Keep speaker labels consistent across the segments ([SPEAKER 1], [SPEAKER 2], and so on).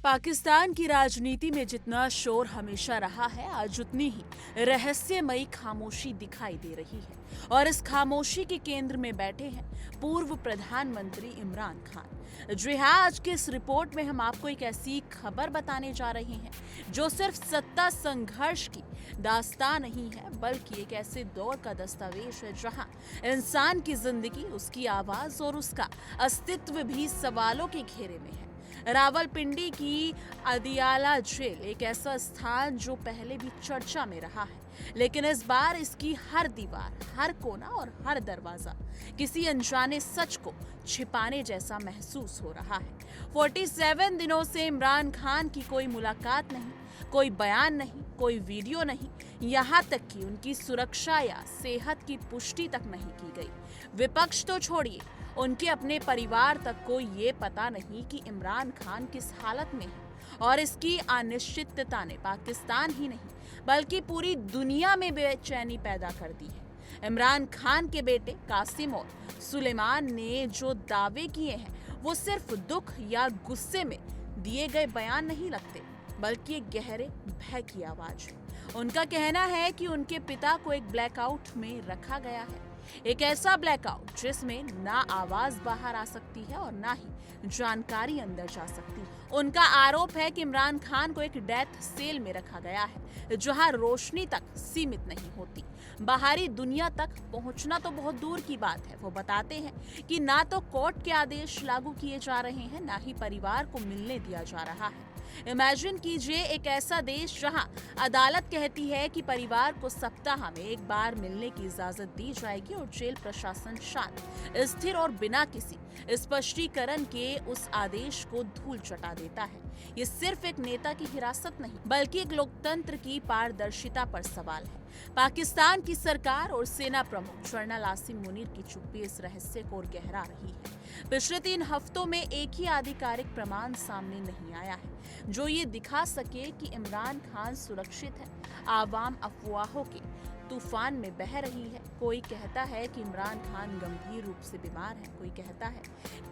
[SPEAKER 1] पाकिस्तान की राजनीति में जितना शोर हमेशा रहा है, आज उतनी ही रहस्यमयी खामोशी दिखाई दे रही है। और इस खामोशी के केंद्र में बैठे हैं पूर्व प्रधानमंत्री इमरान खान। जी हाँ, आज की इस रिपोर्ट में हम आपको एक ऐसी खबर बताने जा रहे हैं जो सिर्फ सत्ता संघर्ष की दास्तान नहीं है, बल्कि एक ऐसे दौर का दस्तावेज है जहां इंसान की जिंदगी, उसकी आवाज और उसका अस्तित्व भी सवालों के घेरे में है। रावलपिंडी की अदियाला जेल एक ऐसा स्थान जो पहले भी चर्चा में रहा है, लेकिन इस बार इसकी हर दीवार, हर कोना और हर दरवाजा किसी अनजाने सच को छिपाने जैसा महसूस हो रहा है। 47 दिनों से इमरान खान की कोई मुलाकात नहीं, कोई बयान नहीं, कोई वीडियो नहीं, यहाँ तक कि उनकी सुरक्षा या सेहत की पुष्टि तक नहीं की गई। विपक्ष तो छोड़िए, उनके अपने परिवार तक को ये पता नहीं कि इमरान खान किस हालत में है। और इसकी अनिश्चितता ने पाकिस्तान ही नहीं बल्कि पूरी दुनिया में बेचैनी पैदा कर दी है। इमरान खान के बेटे कासिम और सुलेमान ने जो दावे किए हैं वो सिर्फ दुख या गुस्से में दिए गए बयान नहीं लगते, बल्कि एक गहरे भय की आवाज है। उनका कहना है कि उनके पिता को एक ब्लैकआउट में रखा गया है, एक ऐसा ब्लैकआउट जिसमें ना आवाज बाहर आ सकती है और ना ही जानकारी अंदर जा सकती है। उनका आरोप है कि इमरान खान को एक डेथ सेल में रखा गया है जहां रोशनी तक सीमित नहीं होती। बाहरी दुनिया तक पहुंचना तो बहुत दूर की बात है। वो बताते हैं कि ना तो कोर्ट के आदेश लागू किए जा रहे हैं, ना ही परिवार को मिलने दिया जा रहा है। इमेजिन कीजिए एक ऐसा देश जहां अदालत कहती है कि परिवार को सप्ताह में एक बार मिलने की इजाजत दी जाएगी और जेल प्रशासन शांत, स्थिर और बिना किसी स्पष्टीकरण के उस आदेश को धूल चटा देता है। ये सिर्फ एक नेता की हिरासत नहीं, बल्कि एक लोकतंत्र की पारदर्शिता पर सवाल है। पाकिस्तान की सरकार और सेना प्रमुख जनरल आसिम मुनीर की चुप्पी इस रहस्य को और गहरा रही है। पिछले 3 हफ्तों में एक ही आधिकारिक प्रमाण सामने नहीं आया है जो ये दिखा सके कि इमरान खान सुरक्षित है। आवाम अफवाहों के तूफान में बह रही है। कोई कहता है कि इमरान खान गंभीर रूप से बीमार है, कोई कहता है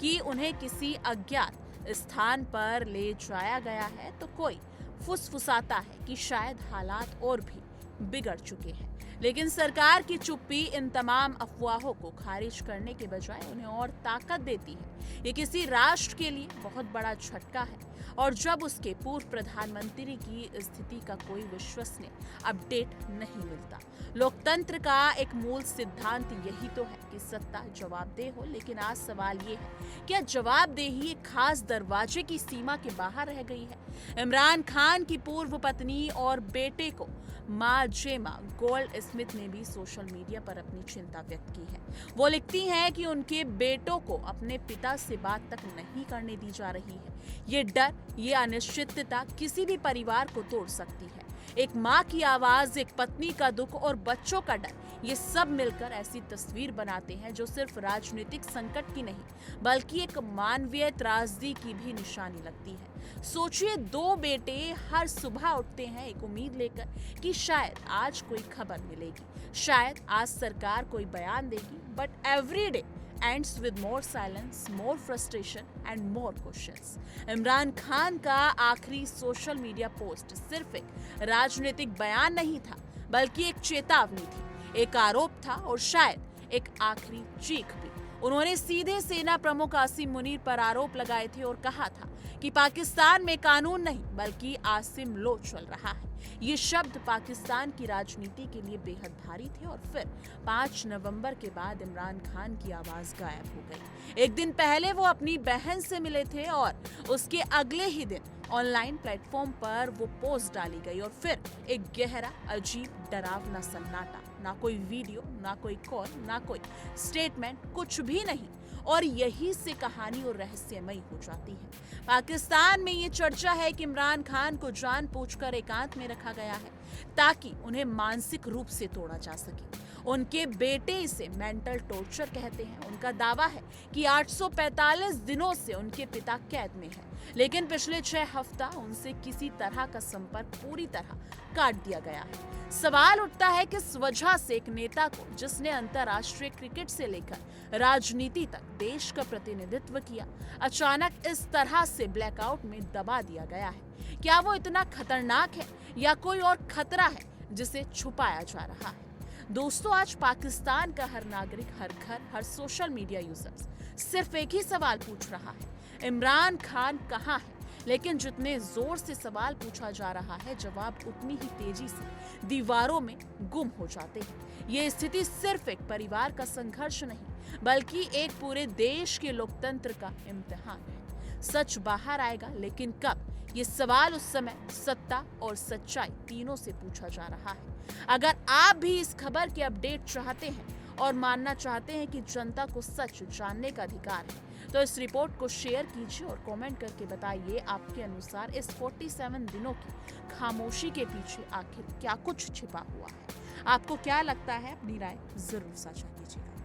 [SPEAKER 1] कि उन्हें किसी अज्ञात स्थान पर ले जाया गया है, तो कोई फुसफुसाता है कि शायद हालात और भी बिगड़ चुके हैं। लेकिन सरकार की चुप्पी इन तमाम अफवाहों को खारिज करने के बजाय उन्हें और ताकत देती है। ये किसी राष्ट्र के लिए बहुत बड़ा झटका है, और जब उसके पूर्व प्रधानमंत्री की स्थिति का कोई विश्वसनीय अपडेट नहीं मिलता। लोकतंत्र का एक मूल सिद्धांत यही तो है कि सत्ता जवाबदेह हो, लेकिन आज सवाल ये है, क्या जवाबदेही एक खास दरवाजे की सीमा के बाहर रह गई है? इमरान खान की पूर्व पत्नी और बेटे को मां जेमा गोल्ड स्मिथ ने भी सोशल मीडिया पर अपनी चिंता व्यक्त की है। वो लिखती हैं कि उनके बेटों को अपने पिता से बात तक नहीं करने दी जा रही है। ये डर, ये अनिश्चितता किसी भी परिवार को तोड़ सकती है। एक माँ की आवाज, एक पत्नी का दुख और बच्चों का डर, ये सब मिलकर ऐसी तस्वीर बनाते हैं जो सिर्फ राजनीतिक संकट की नहीं, बल्कि एक मानवीय त्रासदी की भी निशानी लगती है। सोचिए, 2 बेटे हर सुबह उठते हैं एक उम्मीद लेकर कि शायद आज कोई खबर मिलेगी, शायद आज सरकार कोई बयान देगी, but every day ends with more silence, more frustration and more questions. Imran Khan का आखिरी सोशल मीडिया पोस्ट सिर्फ एक राजनीतिक बयान नहीं था, बल्कि एक चेतावनी थी, एक आरोप था और शायद एक आखिरी चीख भी। उन्होंने सीधे सेना प्रमुख आसिम मुनीर पर आरोप लगाए थे और कहा था कि पाकिस्तान में कानून नहीं, बल्कि आसिम लो चल रहा है। ये शब्द पाकिस्तान की राजनीति के लिए बेहद भारी थे। और फिर 5 नवंबर के बाद इमरान खान की आवाज गायब हो गई। एक दिन पहले वो अपनी बहन से मिले थे और उसके अगले ही दिन ऑनलाइन प्लेटफॉर्म पर वो पोस्ट डाली गई, और फिर एक गहरा, अजीब, डरावना सन्नाटा। ना कोई वीडियो, ना कोई कॉल, ना कोई स्टेटमेंट, कुछ भी नहीं। और यही से कहानी और रहस्यमयी हो जाती है। पाकिस्तान में ये चर्चा है कि इमरान खान को जानबूझकर एकांत में रखा गया है ताकि उन्हें मानसिक रूप से तोड़ा जा सके, उनके बेटे इसे मेंटल टॉर्चर कहते हैं। उनका दावा है कि 845 दिनों से उनके पिता कैद में हैं, लेकिन पिछले 6 हफ्ता उनसे किसी तरह का संपर्क पूरी तरह काट दिया गया है। सवाल उठता है कि इस वजह से एक नेता को, जिसने अंतर्राष्ट्रीय क्रिकेट से लेकर राजनीति तक देश का प्रतिनिधित्व किया, अचानक इस तरह से ब्लैकआउट में दबा दिया गया है। क्या वो इतना खतरनाक है या कोई और खतरा है जिसे छुपाया जा रहा है? दोस्तों, आज पाकिस्तान का हर नागरिक, हर घर, हर सोशल मीडिया यूजर सिर्फ एक ही सवाल पूछ रहा है, इमरान खान कहाँ है? लेकिन जितने जोर से सवाल पूछा जा रहा है, जवाब उतनी ही तेजी से दीवारों में गुम हो जाते हैं। ये स्थिति सिर्फ एक परिवार का संघर्ष नहीं, बल्कि एक पूरे देश के लोकतंत्र का इम्तिहान है। सच बाहर आएगा, लेकिन कब? ये सवाल उस समय सत्ता और सच्चाई तीनों से पूछा जा रहा है। अगर आप भी इस खबर के अपडेट चाहते हैं और मानना चाहते हैं कि जनता को सच जानने का अधिकार है, तो इस रिपोर्ट को शेयर कीजिए और कमेंट करके बताइए आपके अनुसार इस 47 दिनों की खामोशी के पीछे आखिर क्या कुछ छिपा हुआ है। आपको क्या लगता है? अपनी राय जरूर साझा कीजिएगा।